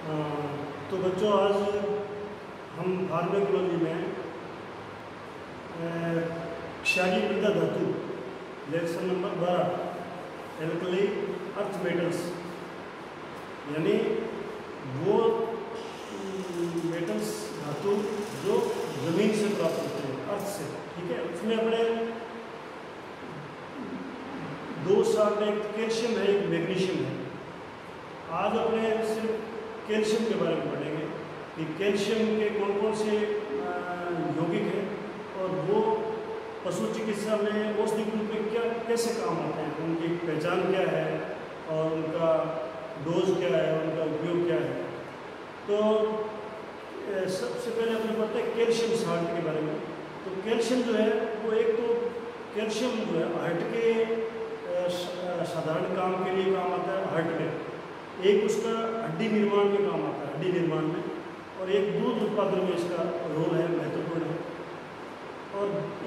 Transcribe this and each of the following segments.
तो बच्चों आज हम फार्मेकोलॉजी में क्षारीय मृदा धातु lecture number 12 alkali earth metals यानी वो मेटल्स धातु जो जमीन से प्राप्त होते हैं अर्थ से, ठीक है। उसमें अपने दो साल में एक कैल्शियम है एक मैग्नीशियम है। आज अपने सिर्फ कैल्शियम के बारे में पढ़ेंगे कि कैल्शियम के कौन कौन से यौगिक हैं और वो पशु चिकित्सा में औषधि रूप में क्या कैसे काम आते हैं, उनकी पहचान क्या है और उनका डोज क्या है, उनका उपयोग क्या है। तो सबसे पहले अपने पढ़ते हैं कैल्शियम साल्ट के बारे में। तो कैल्शियम जो है वो एक तो कैल्शियम जो है हार्ट के साधारण काम के लिए काम आता है हार्ट में, एक उसका हड्डी निर्माण में काम आता है हड्डी निर्माण में, और एक दूध उत्पादन में इसका रोल है महत्वपूर्ण है, और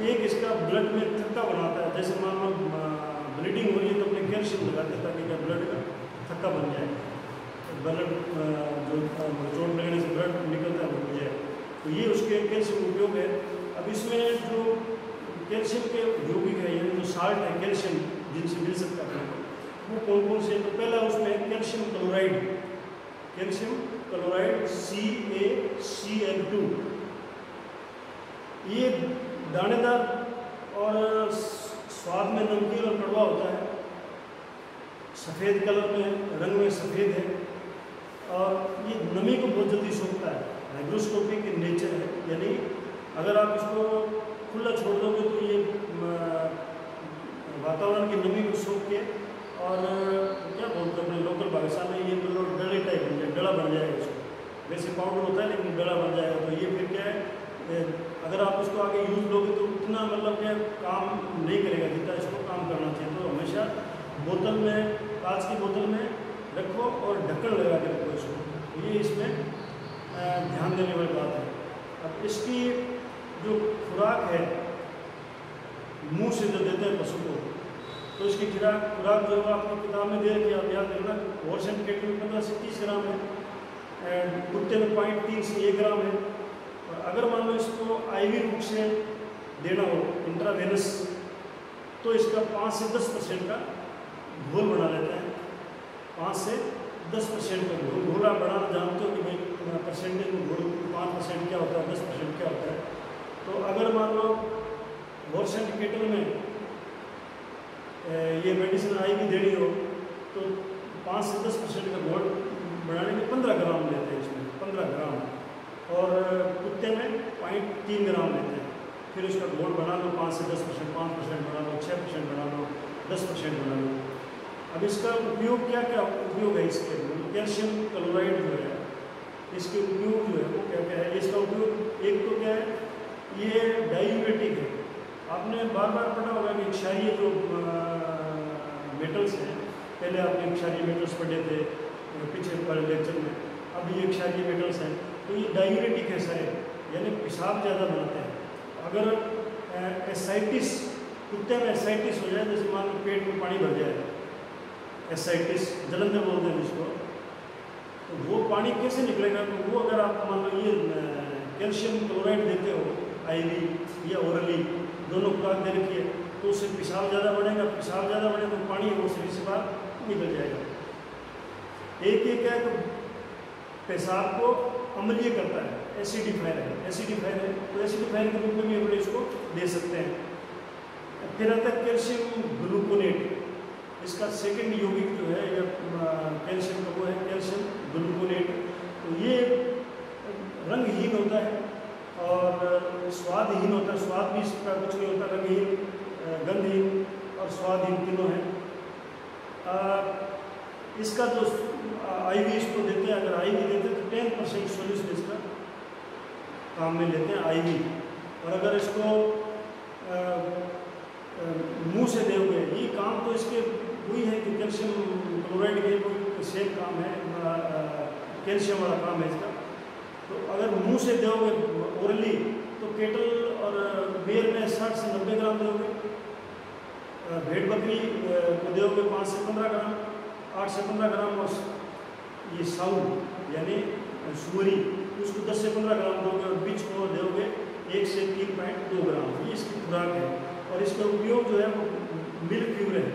एक इसका ब्लड में थक्का बनाता है। जैसे मान लो ब्लीडिंग हो रही है तो अपने कैल्शियम लगाते हैं ताकि क्या ब्लड का थक्का बन जाए, ब्लड जो चोट लगने से ब्लड निकलता है वो हो जाए। तो ये उसके कैल्शियम उपयोग है। अब इसमें जो कैल्शियम के यौगिक है यानी जो साल्ट है कैल्शियम जिनसे मिल सकता है वो कौन कौन से। तो पहला उसमें कैल्शियम क्लोराइड CaCl2। ये दानेदार और स्वाद में नमकीन और कड़वा होता है, सफ़ेद कलर में रंग में सफ़ेद है और ये नमी को बहुत जल्दी सोखता है, हाइग्रोस्कोपिक इन नेचर है। यानी अगर आप इसको खुला छोड़ दोगे तो ये वातावरण की नमी को सोख के और क्या बोलते हैं अपने लोकल भाषा में ये मतलब डले टाइप बन जाए, डला बन जाएगा इसको। वैसे पाउडर होता है लेकिन डला बन जाएगा। तो ये फिर क्या है, अगर आप इसको आगे यूज लोगे तो उतना मतलब क्या काम नहीं करेगा जितना इसको काम करना चाहिए। तो हमेशा बोतल में, कांच की बोतल में रखो और ढक्कन लगा के रखो इसको। ये इसमें ध्यान देने वाली बात है। अब इसकी जो खुराक है मुँह से जो देते हैं पशु को, तो इसकी खुराक जो आपकी किताब में दे रखी है आप याद रखना। हॉर्स एंड कैटल में 15 से 30 ग्राम है, कुत्ते में 0.3 से 1 ग्राम है। और अगर मान लो इसको IV रूप से देना हो इंट्रावेनस तो इसका 5 से 10% का घोल बना लेते हैं। 5 से 10% का घोल आप बढ़ाना जानते हो कि भाई परसेंटेज में घोल 5% क्या होता है 10% क्या होता है। तो अगर मान लो हॉर्स एंड कैटल में ये मेडिसिन IV देनी हो तो 5 से 10% का घोल बढ़ाने में 15 ग्राम लेते हैं इसमें 15 ग्राम, और कुत्ते में 0.3 ग्राम लेते हैं। फिर उसका घोल बढ़ा लो 5 से 10%, 5% बढ़ा लो, 6% बढ़ा लो, 10% बढ़ा लो। अब इसका उपयोग क्या क्या उपयोग है इसके, कैल्शियम क्लोराइड जो है इसके उपयोग जो है वो क्या क्या है। इसका उपयोग एक तो क्या है, ये डायूरेटिक है। आपने बार बार पढ़ा होगा कि क्षारीय जो मेटल्स हैं, पहले आपने क्षारीय मेटल्स पढ़े थे पिछले वाले लेक्चर में, अब ये क्षारीय मेटल्स हैं तो ये डायूरेटिक है सारे, यानी पेशाब ज़्यादा बनाते हैं। अगर एसाइटिस कुत्ते में एसाइटिस हो जाए, जैसे मान लो पेट में पानी भर जाए, एसाइटिस जलंधर बोलते हैं जिसको, तो वो पानी कैसे निकलेगा। तो वो अगर आप मान लो ये कैल्शियम क्लोराइड देते हो IV या ओरली दोनों खुराक दे रखी है तो उससे पेशाब ज़्यादा बढ़ेगा, पेशाब ज़्यादा बढ़ेगा तो पानी वो शरीर से बाहर निकल जाएगा। एक है तो पेशाब को अम्लीय करता है, एसिडिफायर है तो एसिडिफायर के रूप में भी हम इसको दे सकते हैं। फिर आता है कैल्शियम ग्लूकोनेट, इसका सेकंड यौगिक जो है या कैल्शियम का वो है कैल्शियम ग्लूकोनेट। तो ये रंगहीन होता है और स्वादहीन होता है, स्वाद भी इसका कुछ नहीं होता, रंगहीन, गंधहीन और स्वादहीन तीनों हैं। इसका जो IV इसको देते हैं, अगर IV देते हैं तो 10% सोल्यूशन इसका काम में लेते हैं IV। और अगर इसको मुंह से दोगे, ये काम तो इसके वही है कि कैल्शियम क्लोराइड के कोई सेम काम है, कैल्शियम वाला काम है इसका। तो अगर मुंह से दोगे ओरली तो केटल और बेर में 60 से 90 ग्राम दोगे, भेड़ बकरी को दोगे 5 से 15 ग्राम, 8 से 15 ग्राम, और ये साउल यानी सुअरी, उसको 10 से 15 ग्राम दोगे और बीज को दोगे 1 से 3.2 ग्राम। ये इसकी खुराक है। और इसका उपयोग जो है वो मिल्क प्योर है।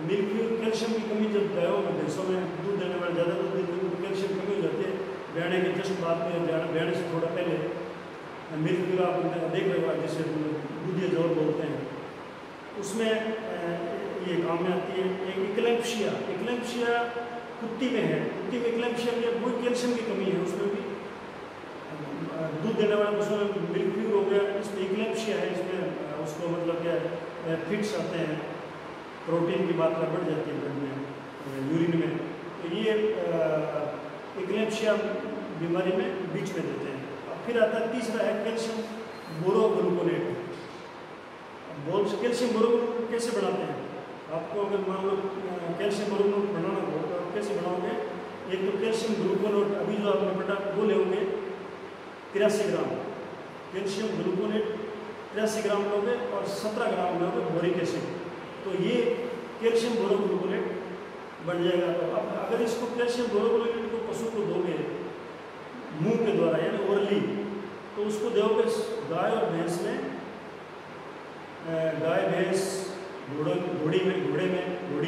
मिल्क प्योर कैल्शियम की कमी जब गायों में भैंसों में दूध देने वाले ज़्यादा दूध देते हैं तो कैल्शियम कमी हो जाती है। ब्याने के जस्ट बाद में ब्याने से थोड़ा पहले मिल्क प्योर आप देख रहे हो जिसे दूधिया जोर बोलते हैं, उसमें ये काम में आती है। एक इक्लेम्पशिया, इक्लेम्पशिया कुत्ती में है। कुत्ती में इक्लेम्पशिया में वही कैल्शियम की कमी है, उसमें भी दूध देने वाले पशुओं में मिल्क प्योर हो गया, इसमें इक्लेम्पशिया है, इसमें उसको मतलब क्या फिट्स आते हैं, प्रोटीन की मात्रा बढ़ जाती है ब्लड में, यूरिन में। तो ये इक्लेम्पशिया बीमारी में बीच में देते हैं। अब फिर आता है तीसरा है कैल्शियम बोरोग्लूकोनेट। कैल्शियम बोरोग्लूकोनेट कैसे बनाते हैं? आपको अगर मान लो कैल्शियम बोरोग्लूकोनेट बनाना हो तो आप कैसे बनाओगे? एक तो कैल्शियम ग्लूकोनेट अभी जो आपने बेटा वो लोगे 83 ग्राम कैल्शियम ग्लूकोनेट 83 ग्राम लोगे और 17 ग्राम लोगे बोरिक एसिड, तो ये कैल्शियम बोरोग्लूकोनेट बन जाएगा। तो अब अगर इसको कैल्शियम बोरोग्लूकोनेट को पशु को दोगे मुंह के द्वारा यानी ओरली, तो उसको दोगे गाय और भैंस में, गाय भैंस घोड़े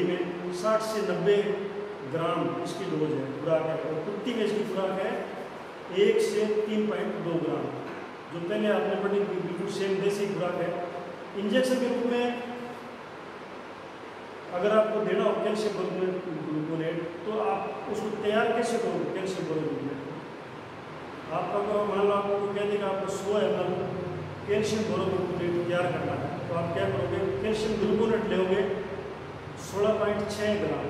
में 60 से 90 ग्राम इसकी डोज है, खुराक है। और कुत्ती में इसकी खुराक है 1 से 3.2 ग्राम, जो पहले आपने पढ़ी बिल्कुल सेम देसी खुराक है। इंजेक्शन के रूप में अगर आपको देना हो कैल्शियम ग्लूकोनेट तो आप उसको तैयार कैसे करोगे? कैल्शियम ग्लूकोनेट आपका मान लो आपको कह देगा आपको 100 ml कैल्शियम ग्लूकोनेट तैयार करना है, तो आप क्या करोगे? कैल्शियम ग्लूकोनेट लोगे 16.6 ग्राम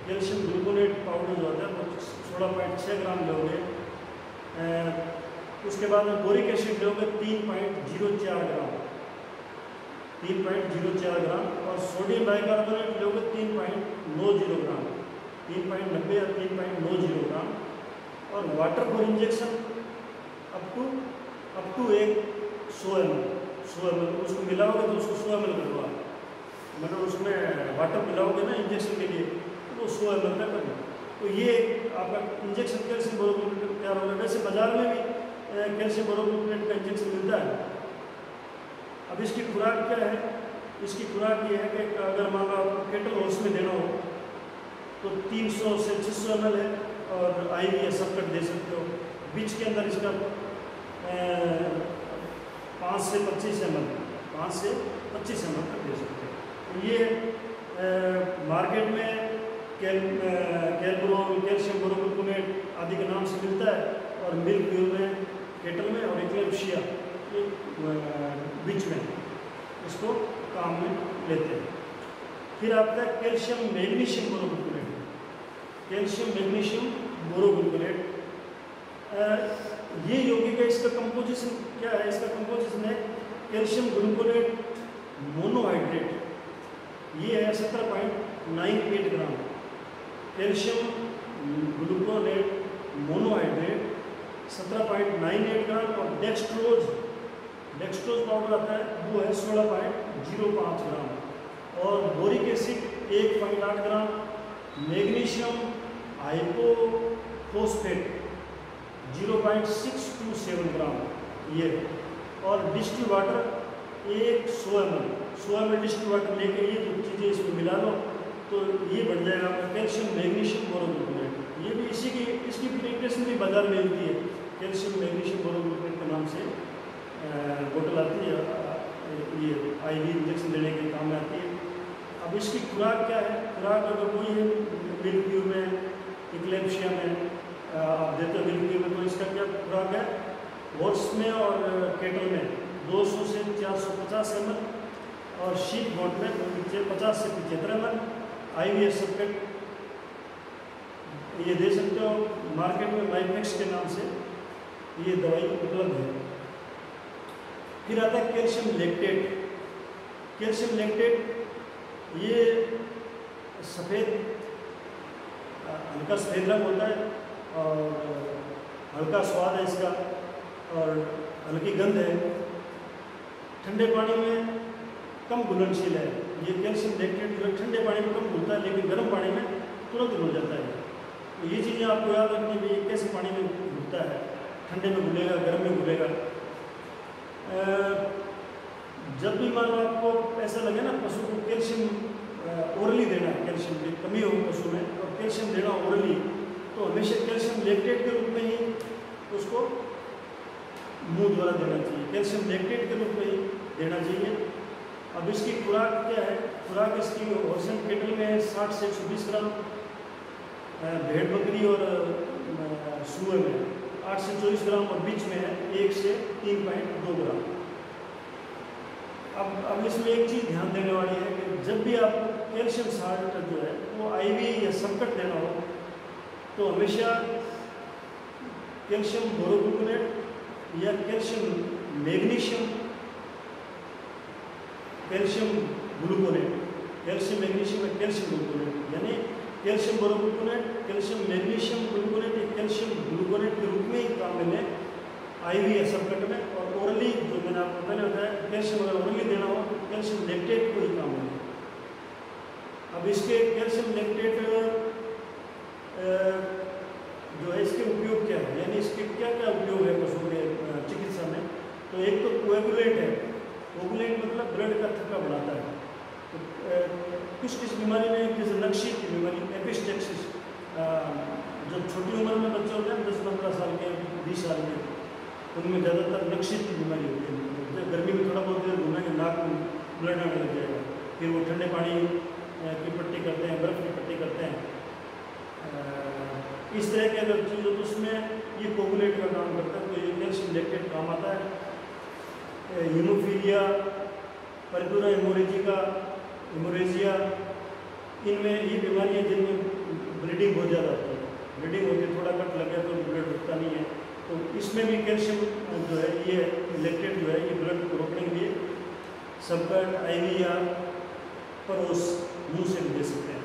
कैल्शियम ग्लूकोनेट पाउडर जो होता है वो 16.6 ग्राम लोगे। उसके बाद बोरिक एसिड लोगे 3.04 ग्राम और सोडियम बाइकार्बोनेट लोगे 3.90 ग्राम 3.90 या 3.90 ग्राम। और water for injection up to एक 100 ml उसको मिलाओगे तो उसको 100 ml करवा, मतलब उसमें वाटर मिलाओगे ना इंजेक्शन के लिए तो वो 100 ml का करना। तो ये आपका इंजेक्शन कैल्शियम बोरोग्लूकोनेट तैयार होगा। वैसे बाजार में भी कैल्शियम बोरोग्लूकोनेट का इंजेक्शन मिलता है। अब इसकी खुराक क्या है? इसकी खुराक ये है कि अगर मान लो आपको केटल हॉर्स में देना हो तो 300 से 600 ml है, और IV या सबकट दे सकते हो। बीच के अंदर इसका 5 से 25 ml तक दे सकते हो। तो ये मार्केट में कैल्शियम बोरोग्लूकोनेट आदि के नाम से मिलता है, और मिल्क प्योर में, केटल में और इक्लेम्पशिया बीच में इसको काम में लेते हैं। फिर आता है कैल्शियम मैग्नीशियम बोरोग्लूकोनेट। कैल्शियम मैग्नीशियम बोरोग्लूकोनेट ये यौगिक है। इसका कंपोजिशन क्या है? इसका कंपोजिशन है कैल्शियम ग्लूकोनेट मोनोहाइड्रेट, ये है 17.98 ग्राम कैल्शियम ग्लूकोनेट मोनोहाइड्रेट 17.98 ग्राम। और डेक्सट्रोज पाउडर आता है वो है 16.05 ग्राम। और बोरिक एसिड 1.8 ग्राम, मैग्नीशियम हाइपोफॉस्फेट 0.627 ग्राम ये। और distil water 100 ml distil water लेके ये जो चीज़ें इसमें मिला लो तो ये बन जाएगा आपका कैल्शियम मैग्नीशियम बोरोग्लूकोनेट। ये भी इसकी प्रिपरेशन भी बाजार में मिलती है, कैल्शियम मैग्नीशियम बोरोग्लूकोनेट के नाम से बोतल आती है, ये IV इंजेक्शन देने के काम में आती है। अब इसकी खुराक क्या है? खुराक अगर कोई है मिल्क प्योर में, इक्लेम्पशिया में आप देते हो मिल्क प्योर में, तो इसका क्या खुराक है? हॉर्स में और केटल में 200 से 450 ml और शीप गोट में 50 से 75 ml IV सबकट ये दे सकते हो। मार्केट में माइफेक्स के नाम से ये दवाई उपलब्ध है। फिर आता है कैल्शियम लैक्टेट। कैल्शियम लैक्टेट ये हल्का सफ़ेद रंग होता है और हल्का स्वाद है इसका और हल्की गंध है। ठंडे पानी में कम घुलनशील है। ये कैल्शियम लैक्टेट जो ठंडे पानी में कम घुलता है लेकिन गर्म पानी में तुरंत घुल जाता है। तो ये चीज़ें आपको याद रखनी भी कैसे पानी में घुलता है, ठंडे में घुलेगा, गर्म में घुलेगा। जब भी मान लो आपको ऐसा लगे ना पशु को कैल्शियम ओरली देना है, कैल्शियम की कमी हो पशु में और कैल्शियम देना ओरली, तो हमेशा कैल्शियम लैक्टेट के रूप में ही उसको मुंह द्वारा देना चाहिए, कैल्शियम लैक्टेट के रूप में ही देना चाहिए। अब इसकी खुराक क्या है, खुराक इसकी हॉर्सन केटल में है 60 से 120 ग्राम, भेड़ बकरी और सुअर में 8 से 24 ग्राम और बीच में है 1 से 3.2 ग्राम। अब इसमें एक चीज़ ध्यान देने वाली है कि जब भी आप कैल्शियम साल्ट जो है वो आईवी या संकट देना हो तो हमेशा कैल्शियम बोरोग्लूकोनेट या calcium magnesium, calcium gluconate, calcium magnesium या कैल्शियम ग्लूकोनेट, यानी कैल्शियम बोरोग्लूकोनेट, कैल्शियम मैग्नीशियम ग्लूकोनेट या कैल्शियम ग्लूकोनेट के रूप में ही काम मिले आईवी या सबकट में। और ओरली जो मैंने आपको पहले बताया कैल्शियम अगर ओरली देना हो तो कैल्शियम लैक्टेट को ही काम मिले। अब इसके कैल्शियम लैक्टेट जो है इसके उपयोग क्या है, यानी इसके क्या क्या उपयोग है पशुओं के चिकित्सा में। तो एक तो कोएगुलेंट है, कोएगुलेंट मतलब ब्लड का थक्का बढ़ाता है। तो किस बीमारी में, जैसे नक्शी की बीमारी एपिस्टेक्सिस, जो छोटी उम्र में बच्चे होते हैं 10-15 साल के 20 साल के, उनमें ज़्यादातर नक्शी की बीमारी होती है। गर्मी में थोड़ा बहुत देर घूमेंगे नाक में ब्लड आने लग जाएगा, फिर वो ठंडे पानी की पट्टी करते हैं, बर्फ़ की पट्टी करते हैं, इस तरह के अगर चीज़ हो तो उसमें ये कोगुलेट का काम करता है। तो ये कैल्शियम लैक्टेट काम आता है। हीमोफीलिया, परपुरा हेमोरेजिया, इनमें ये बीमारी है जिनमें ब्लीडिंग बहुत ज़्यादा होती है, ब्लीडिंग होती है, थोड़ा कट लग गया तो ब्लड रुकता नहीं है, तो इसमें भी कैल्शियम जो है ये लैक्टेट जो है ये ब्लड को रोकने के लिए सबकट, आईवी या परोस मुंह से भी दे सकते हैं।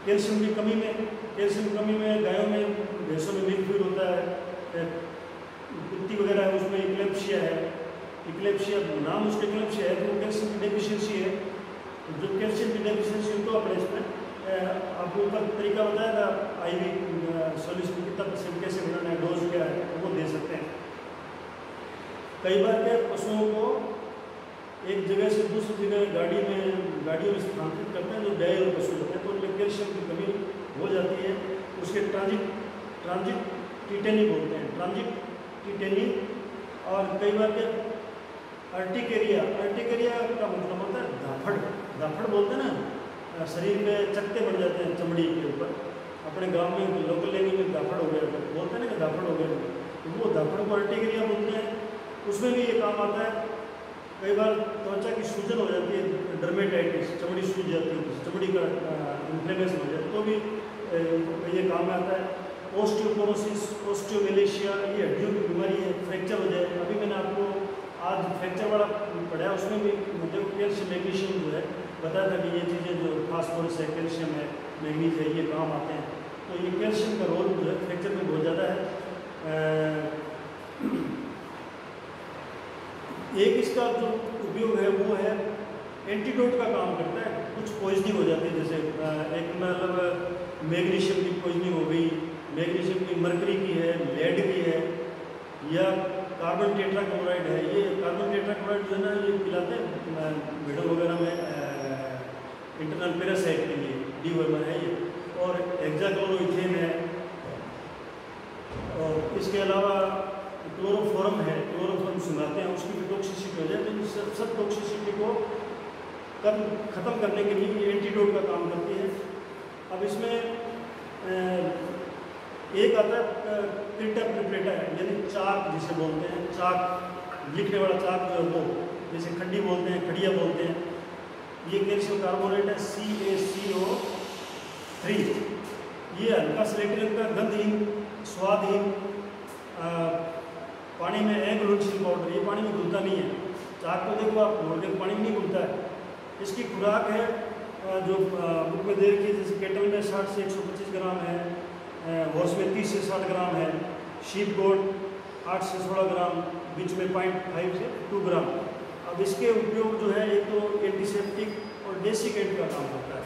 कैल्शियम की कमी में गायों में, भैंसों में मिल्क होता है, कुत्ती वगैरह है उसमें इक्लेप्सिया है, इक्लेप्सिया नाम उसके इक्लेप्सिया है तो कैल्शियम की डेफिशिएंसी है। जो कैल्शियम की डेफिशिएंसी तो अपने इसमें आपको ऊपर तरीका बताया था आईवी सॉल्यूशन कितना % कैसे बनाना है, डोज क्या है, तो वो दे सकते हैं। कई बार क्या पशुओं को एक जगह से दूसरी जगह गाड़ियों में स्थानांतरित करते हैं जो डायल पशु होते हैं, तो उनमें कैल्शियम की कमी हो जाती है। उसके ट्रांजिट टिटेनी बोलते हैं, ट्रांजिट टिटेनी। और कई बार क्या अर्टिकेरिया का मतलब होता है धाफड़ बोलते हैं ना, शरीर में चकते बढ़ जाते हैं चमड़ी के ऊपर। अपने गांव में लोकल लैंग्वेज में धाफड़ हो गया बोलते हैं ना कि धाफड़ हो गया, तो वो धाफड़ को अर्टिकेरिया बोलते हैं। उसमें भी ये काम आता है। कई बार त्वचा की सूजन हो जाती है, डर्मेटाइटिस, चमड़ी सूज जाती है, चमड़ी का इन्फ्लेमेशन हो जाता है, तो भी ये काम में आता है। ओस्टियोपोरोसिस, ओस्टियोमेलेशिया, ये हड्डियों की बीमारी है, फ्रैक्चर हो जाए। अभी मैंने आपको आज फ्रैक्चर वाला पढ़ाया, उसमें भी देखो कैल्शियम मैग्नीशियम जो है बताया था कि ये चीज़ें जो फास्फोरस है, कैल्शियम है, मैग्नीज है, ये काम आते हैं। तो ये कैल्शियम का रोल जो है फ्रैक्चर में बहुत ज़्यादा है। एक इसका जो उपयोग है वो है एंटीडोट का काम करता है। कुछ पॉइजनिंग हो जाती है, जैसे एक मतलब मैग्नीशियम की पॉइजनिंग हो गई, मैग्नीशियम की मरकरी की है, लेड की है, या कार्बन टेट्राक्लोराइड है। ये कार्बन टेट्राक्लोराइड जो है ना ये पिलाते हैं भेड़ों वगैरह में इंटरनल पैरासाइट के लिए, डीवर्मर है ये। और हेक्साक्लोरोइथेन है, और इसके अलावा क्लोरोफॉर्म है, क्लोरोफॉर्म सुंघाते हैं, उसकी भी टॉक्सिसिटी हो जाए। तो सब टॉक्सिसिटी को ख़त्म करने के लिए ये एंटीडोट का काम करती है। अब इसमें एक आता है प्रिंटर प्रिपरेटर, यानी चाक जिसे बोलते हैं, चाक लिखने वाला चाक जो है वो, जैसे खड्डी बोलते हैं, खड़िया बोलते हैं। ये कैल्शियम कार्बोनेट है CaCO3। ये हल्का स्लेटी रंग का, गंधहीन, स्वादहीन, पानी में एग्लोक्सिल पाउडर, ये पानी में घुलता नहीं है। चाक को देखो आप घोल के पानी में नहीं घुलता है। इसकी खुराक है जो बुक में दे रखी है, जैसे केटल में 60 से 125 ग्राम है, हॉर्स में 30 से 60 ग्राम है, शीप गोट 8 से 16 ग्राम, बीच में 0.5 से 2 ग्राम। अब इसके उपयोग जो है एक तो एंटीसेप्टिक और डेसिकेंट का काम करता है।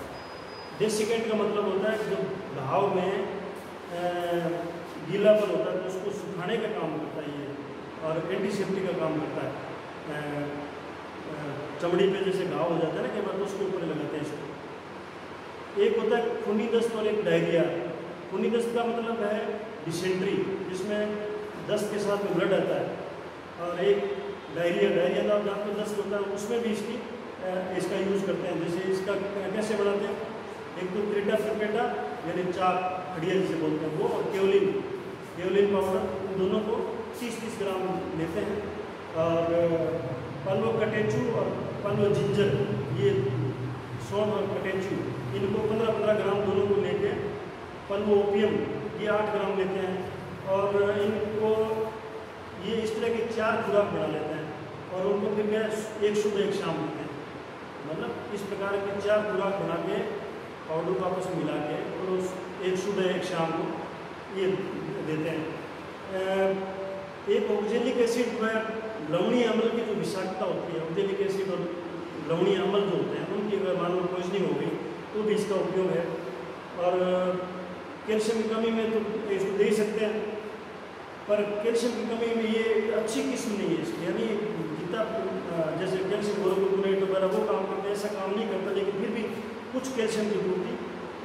डेसिकेंट का मतलब होता है जब घाव में गीलापन होता है तो उसको सुखाने का काम करता है ये, और एंटीसेप्टिक का काम करता है। चमड़ी पे जैसे घाव हो जाता है ना कई बार, तो उसके ऊपर लगाते हैं इसको। एक होता है खूनी दस्त और एक डायरिया। खूनी दस्त का मतलब है डिसेंट्री, जिसमें दस्त के साथ में ब्लड आता है, और एक डायरिया का जहाँ पे दस्त होता है उसमें भी इसका यूज़ करते हैं। जैसे इसका कैसे बनाते हैं, एक तो क्रेटा फ्रिपेटा यानी चाक खड़िया जिसे बोलते हैं वो, और केओलिन पाउडर, इन दोनों को 30-30 ग्राम लेते हैं। और पल्व कटेचू और पल्व जिंजर, ये सौंठ और कटेचू, इनको 15-15 ग्राम दोनों को लेके, पल्व ओपियम ये 8 ग्राम लेते हैं, और इनको ये इस तरह के 4 खुराक बना लेते हैं, और उनको फिर क्या एक सुबह एक शाम लेते हैं। मतलब इस प्रकार के 4 खुराक बना के पाउडर को आपस में मिला के, और उस एक सुबह एक शाम को ये देते हैं। एक ऑक्जेलिक एसिड जो है, लवणीय अम्ल की जो विषाक्तता होती है, ऑक्जेलिक एसिड और लवणीय अम्ल जो होते हैं उनकी अगर मान लो पॉइजनिंग हो गई तो भी इसका उपयोग है। और कैल्शियम की कमी में तो इसको दे ही सकते हैं, पर कैल्शियम की कमी में ये अच्छी किस्म नहीं है इसकी, यानी जितना जैसे कैल्शियम बोरोक्लोराइड वगैरह वो काम करते हैं, ऐसा काम नहीं करता, लेकिन फिर भी कुछ कैल्शियम की पूर्ति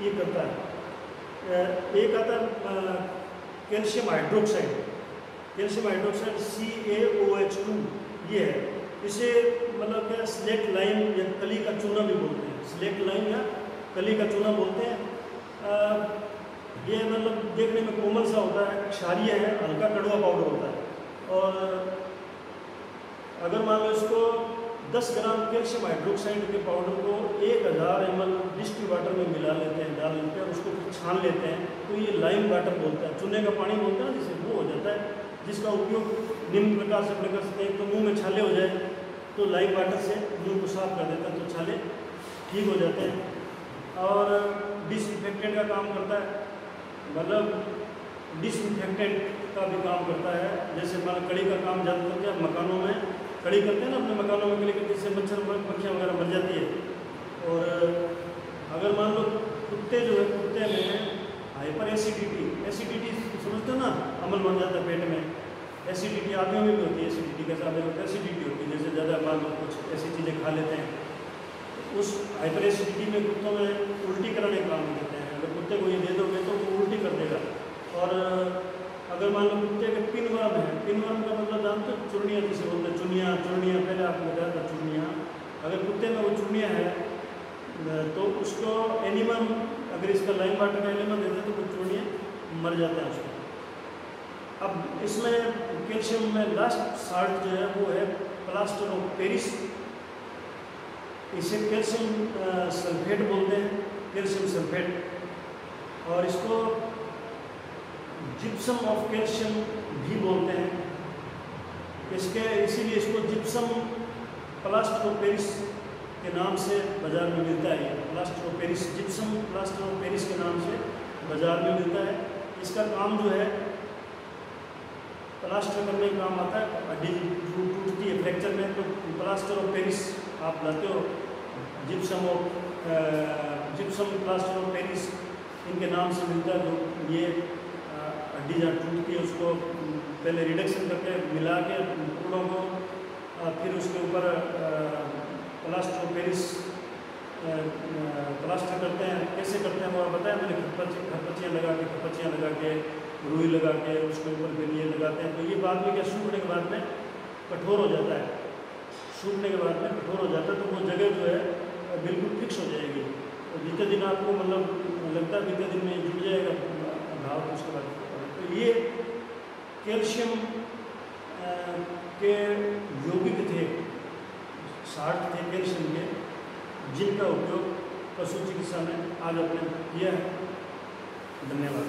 ये करता है। एक आता है कैल्शियम हाइड्रोक्साइड, CaOH2 ये है। इसे मतलब क्या स्लेट लाइम या कली का चूना भी बोलते हैं, स्लेट लाइम या कली का चूना बोलते हैं। ये मतलब देखने में कोमल सा होता है, क्षारीय है, हल्का कड़वा पाउडर होता है। और अगर मान लो इसको 10 ग्राम कैल्शियम हाइड्रोक्साइड के पाउडर को 1000 ml डिस्टिल वाटर में मिला लेते हैं, डाल लेते हैं, उसको फिर छान लेते हैं, तो ये लाइम वाटर बोलता है, चूने का पानी बोलता है ना जिसे, वो हो जाता है। जिसका उपयोग निम्न प्रकार से कर सकते हैं। तो मुँह में छाले हो जाए तो लाइम वाटर से मुँह को साफ कर देते हैं, तो छाले ठीक हो जाते हैं। और डिसइंफेक्टेंट का काम करता है, मतलब डिसइंफेक्टेंट का भी काम करता है। जैसे मान कड़ी का काम ज़्यादातर क्या मकानों में कड़ी करते हैं ना, अपने मकानों में कड़ी करते हैं, जिससे मच्छर मक्खियाँ वगैरह मर जाती है। और अगर मान लो कुत्ते जो है, कुत्ते में हाइपर एसिडिटी समझते हो ना, अम्ल बन जाता है पेट में। एसिडिटी आदमियों में भी होती है, एसिडिटी के साथ एसिडिटी होती है, जैसे ज़्यादा मान लो कुछ ऐसी चीज़ें खा लेते हैं, उस हाइपर एसिडिटी में कुत्तों में उल्टी कराने का काम करते हैं। अगर कुत्ते को ये दे दोगे तो वो उल्टी कर देगा। और अगर मान लो कुत्ते के पिनवर्म है, पिनवर्म का मतलब जानते हो, चुर्नियाँ जिसे बोलते हैं, चुनियाँ पहले आपको बताया था चुर्नियाँ। अगर कुत्ते में वो चुर्नियाँ है तो उसको एनिमम, अगर इसका लाइम वाटर का एनिमम देते हैं तो वो चुर्नियाँ मर जाते हैं उसको। अब इसमें कैल्शियम में लास्ट साल्ट जो है वो है प्लास्टर ऑफ पेरिस। इसे कैल्शियम सल्फेट बोलते हैं, कैल्शियम सल्फेट। और इसको जिप्सम ऑफ कैल्शियम भी बोलते हैं। इसीलिए इसको जिप्सम प्लास्टर ऑफ पेरिस के नाम से बाज़ार में मिलता है। Plaster of Paris, gypsum plaster of Paris के नाम से बाज़ार में मिलता है। इसका काम जो है प्लास्टर करने का काम आता है। हड्डी टूटती है फ्रैक्चर में तो प्लास्टर ऑफ पेरिस आप लाते हो, जिप्सम प्लास्टर ऑफ पेरिस इनके नाम से मिलता है। जो ये हड्डी जहाँ टूटती है उसको पहले रिडक्शन करके मिला के टुकड़ों को, फिर उसके ऊपर प्लास्टर ऑफ पेरिस प्लास्टर करते हैं। कैसे करते हैं वो आप बताया मैंने, खरपचियाँ लगा के रुई लगा के उसके ऊपर फिर ये लगाते हैं। तो ये बाद में क्या सूखने के बाद में कठोर हो जाता है, सूखने के बाद में कठोर हो जाता है, तो वो जगह जो है बिल्कुल फिक्स हो जाएगी। तो जितने दिन आपको मतलब लगता है जितने दिन में जुड़ जाएगा घाव, उसके बाद तो ये कैल्शियम के यौगिक थे, 60 थे कैल्शियम के, जिनका उपयोग पशु चिकित्सा में आज आपने किया है। धन्यवाद।